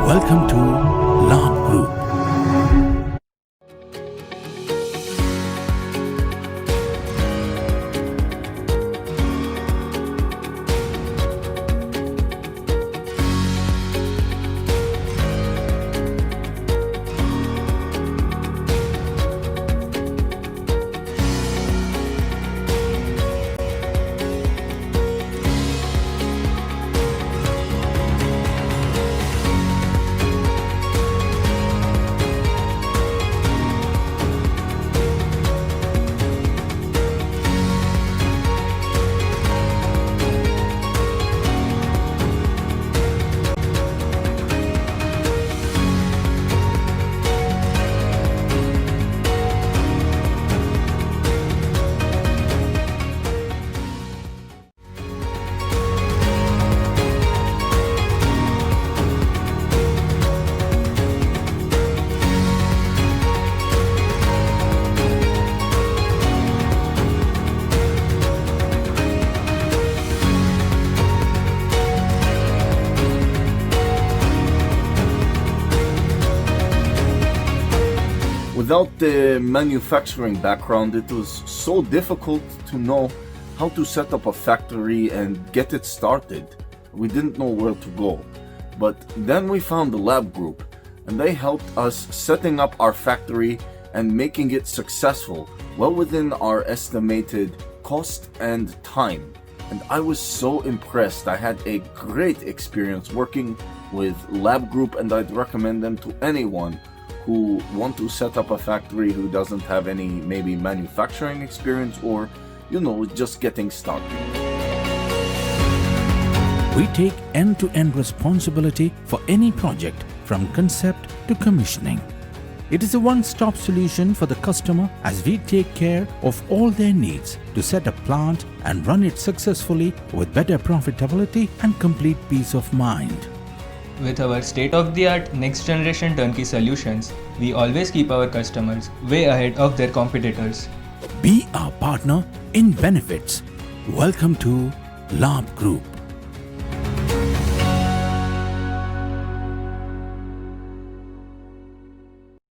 Welcome to Labh Group. Without the manufacturing background, it was so difficult to know how to set up a factory and get it started. We didn't know where to go. But then we found the Labh Group, and they helped us setting up our factory and making it successful, well within our estimated cost and time. And I was so impressed. I had a great experience working with Labh Group, and I'd recommend them to anyone who want to set up a factory who doesn't have any maybe manufacturing experience or, just getting started. We take end-to-end responsibility for any project from concept to commissioning. It is a one-stop solution for the customer as we take care of all their needs to set a plant and run it successfully with better profitability and complete peace of mind. With our state-of-the-art next-generation turnkey solutions, we always keep our customers way ahead of their competitors. Be our partner in benefits. Welcome to Labh Group.